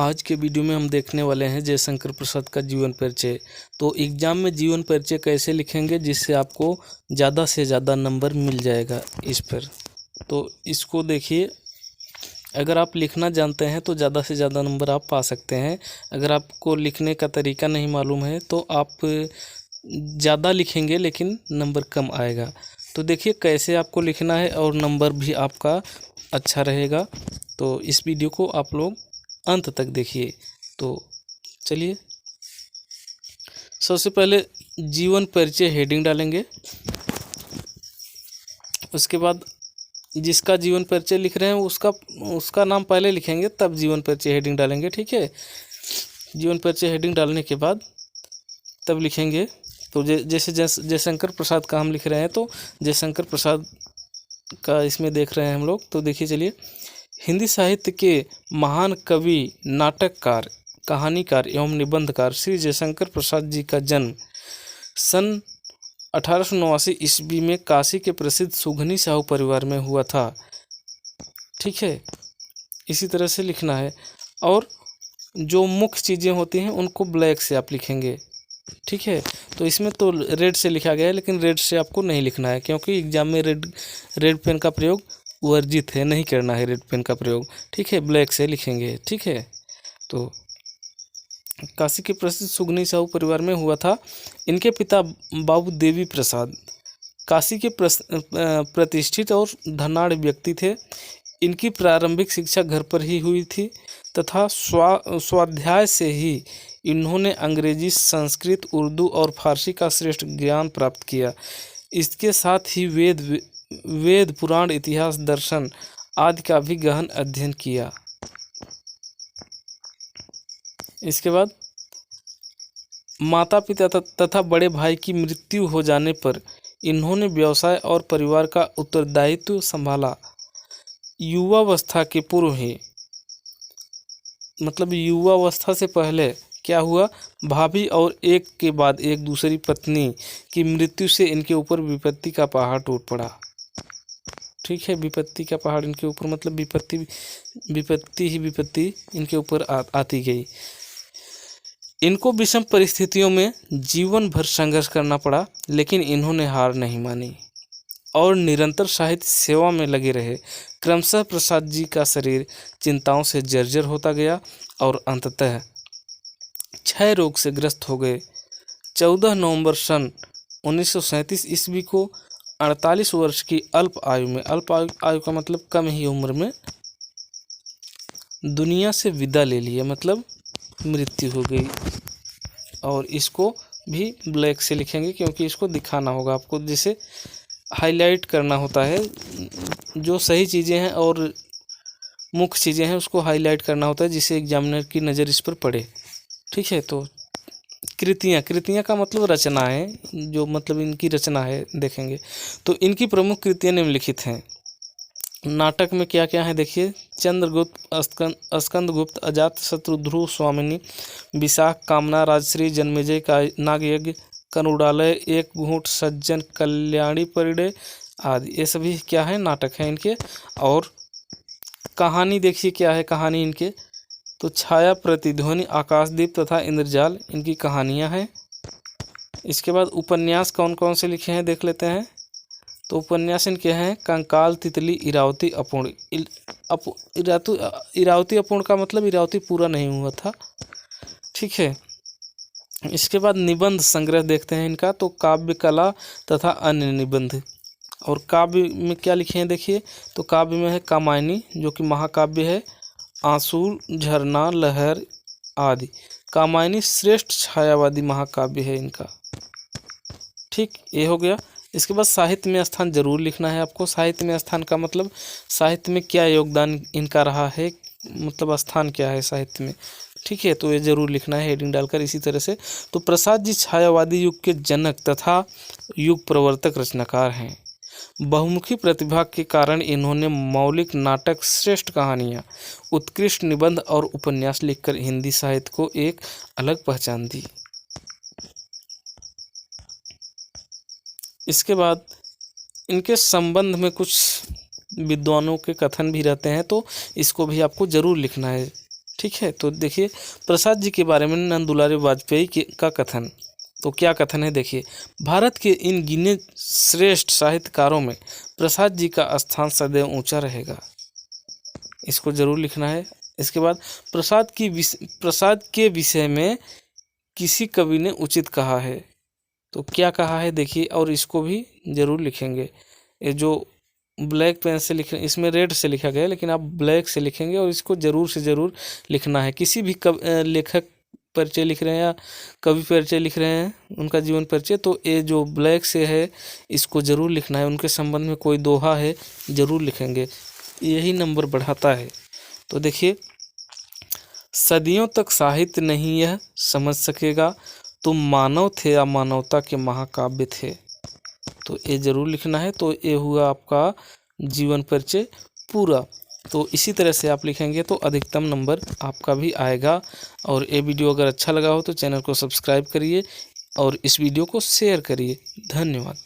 आज के वीडियो में हम देखने वाले हैं जयशंकर प्रसाद का जीवन परिचय। तो एग्ज़ाम में जीवन परिचय कैसे लिखेंगे जिससे आपको ज़्यादा से ज़्यादा नंबर मिल जाएगा इस पर। तो इसको देखिए, अगर आप लिखना जानते हैं तो ज़्यादा से ज़्यादा नंबर आप पा सकते हैं। अगर आपको लिखने का तरीका नहीं मालूम है तो आप ज़्यादा लिखेंगे लेकिन नंबर कम आएगा। तो देखिए कैसे आपको लिखना है और नंबर भी आपका अच्छा रहेगा। तो इस वीडियो को आप लोग अंत तक देखिए। तो चलिए, सबसे पहले जीवन परिचय हेडिंग डालेंगे। उसके बाद जिसका जीवन परिचय लिख रहे हैं उसका नाम पहले लिखेंगे, तब जीवन परिचय हेडिंग डालेंगे। ठीक है, जीवन परिचय हेडिंग डालने के बाद तब लिखेंगे। तो जैसे जयशंकर प्रसाद का हम लिख रहे हैं तो जयशंकर प्रसाद का इसमें देख रहे हैं हम लोग। तो देखिए, चलिए, हिंदी साहित्य के महान कवि, नाटककार, कहानीकार एवं निबंधकार श्री जयशंकर प्रसाद जी का जन्म सन 1889 ईस्वी में काशी के प्रसिद्ध सुघनी साहू परिवार में हुआ था। ठीक है, इसी तरह से लिखना है। और जो मुख्य चीज़ें होती हैं उनको ब्लैक से आप लिखेंगे। ठीक है, तो इसमें तो रेड से लिखा गया है, लेकिन रेड से आपको नहीं लिखना है क्योंकि एग्जाम में रेड पेन का प्रयोग वर्जित है, नहीं करना है रेड पेन का प्रयोग। ठीक है, ब्लैक से लिखेंगे। ठीक है, तो काशी के प्रसिद्ध सुगनी साहू परिवार में हुआ था। इनके पिता बाबू देवी प्रसाद काशी के प्रतिष्ठित और धनाढ़ व्यक्ति थे। इनकी प्रारंभिक शिक्षा घर पर ही हुई थी तथा स्वाध्याय से ही इन्होंने अंग्रेजी, संस्कृत, उर्दू और फारसी का श्रेष्ठ ज्ञान प्राप्त किया। इसके साथ ही वेद पुराण, इतिहास, दर्शन आदि का भी गहन अध्ययन किया। इसके बाद माता पिता तथा बड़े भाई की मृत्यु हो जाने पर इन्होंने व्यवसाय और परिवार का उत्तरदायित्व संभाला। युवावस्था के पूर्व ही, मतलब युवावस्था से पहले क्या हुआ, भाभी और एक के बाद एक दूसरी पत्नी की मृत्यु से इनके ऊपर विपत्ति का पहाड़ टूट पड़ा। ठीक है, विपत्ति का पहाड़ इनके ऊपर, मतलब विपत्ति ही विपत्ति इनके ऊपर आती गई। इनको विषम परिस्थितियों में जीवन भर संघर्ष करना पड़ा, लेकिन इन्होंने हार नहीं मानी और निरंतर साहित्य सेवा में लगे रहे। क्रमशः प्रसाद जी का शरीर चिंताओं से जर्जर होता गया और अंततः क्षय रोग से ग्रस्त हो गए। 14 नवंबर सन 1937 ईस्वी को 48 वर्ष की अल्प आयु में, अल्प आयु का मतलब कम ही उम्र में, दुनिया से विदा ले लिया, मतलब मृत्यु हो गई। और इसको भी ब्लैक से लिखेंगे क्योंकि इसको दिखाना होगा आपको, जिसे हाईलाइट करना होता है। जो सही चीज़ें हैं और मुख्य चीज़ें हैं उसको हाईलाइट करना होता है जिससे एग्जामिनर की नज़र इस पर पड़े। ठीक है, तो कृतियाँ का मतलब रचना है, जो मतलब इनकी रचना है देखेंगे। तो इनकी प्रमुख कृतियाँ निम्नलिखित हैं। नाटक में क्या क्या है देखिए, चंद्रगुप्त, स्कंदगुप्त, अजात शत्रु, ध्रुव स्वामिनी, विशाख, कामना, राजश्री, जन्मेजय का नागयज्ञ, करुणालय, एक घूंट, सज्जन, कल्याणी परिणय आदि, ये सभी क्या है, नाटक है इनके। और कहानी देखिए क्या है कहानी इनके, तो छाया, प्रतिध्वनि, आकाशदीप तथा इंद्रजाल इनकी कहानियाँ हैं। इसके बाद उपन्यास कौन कौन से लिखे हैं देख लेते हैं। तो उपन्यास इनके हैं कंकाल, तितली, इरावती, अपूर्ण। इरावती अपूर्ण का मतलब इरावती पूरा नहीं हुआ था। ठीक है, इसके बाद निबंध संग्रह देखते हैं इनका, तो काव्य कला तथा अन्य निबंध। और काव्य में क्या लिखे हैं देखिए, तो काव्य में है कामायनी जो कि महाकाव्य है, आंसू, झरना, लहर आदि। कामायनी श्रेष्ठ छायावादी महाकाव्य है इनका। ठीक, ये हो गया। इसके बाद साहित्य में स्थान जरूर लिखना है आपको। साहित्य में स्थान का मतलब साहित्य में क्या योगदान इनका रहा है, मतलब स्थान क्या है साहित्य में। ठीक है, तो ये जरूर लिखना है हेडिंग डालकर। इसी तरह से तो प्रसाद जी छायावादी युग के जनक तथा युग प्रवर्तक रचनाकार हैं। बहुमुखी प्रतिभा के कारण इन्होंने मौलिक नाटक, श्रेष्ठ कहानियाँ, उत्कृष्ट निबंध और उपन्यास लिखकर हिंदी साहित्य को एक अलग पहचान दी। इसके बाद इनके संबंध में कुछ विद्वानों के कथन भी रहते हैं, तो इसको भी आपको जरूर लिखना है। ठीक है। तो देखिए प्रसाद जी के बारे में नंद दुलारे वाजपेयी का कथन, तो क्या कथन है देखिए, भारत के इन गिने श्रेष्ठ साहित्यकारों में प्रसाद जी का स्थान सदैव ऊंचा रहेगा। इसको जरूर लिखना है। इसके बाद प्रसाद के विषय में किसी कवि ने उचित कहा है, तो क्या कहा है देखिए, और इसको भी जरूर लिखेंगे। ये जो ब्लैक पेन से लिख, इसमें रेड से लिखा गया है लेकिन आप ब्लैक से लिखेंगे और इसको जरूर से जरूर लिखना है। किसी भी लेखक परिचय लिख रहे हैं या कवि परिचय लिख रहे हैं, उनका जीवन परिचय, तो ये जो ब्लैक से है इसको जरूर लिखना है। उनके संबंध में कोई दोहा है जरूर लिखेंगे, यही नंबर बढ़ाता है। तो देखिए, सदियों तक साहित्य नहीं यह समझ सकेगा, तुम मानव थे या मानवता के महाकाव्य थे, तो ये जरूर लिखना है। तो ये हुआ आपका जीवन परिचय पूरा। तो इसी तरह से आप लिखेंगे तो अधिकतम नंबर आपका भी आएगा। और ये वीडियो अगर अच्छा लगा हो तो चैनल को सब्सक्राइब करिए और इस वीडियो को शेयर करिए। धन्यवाद।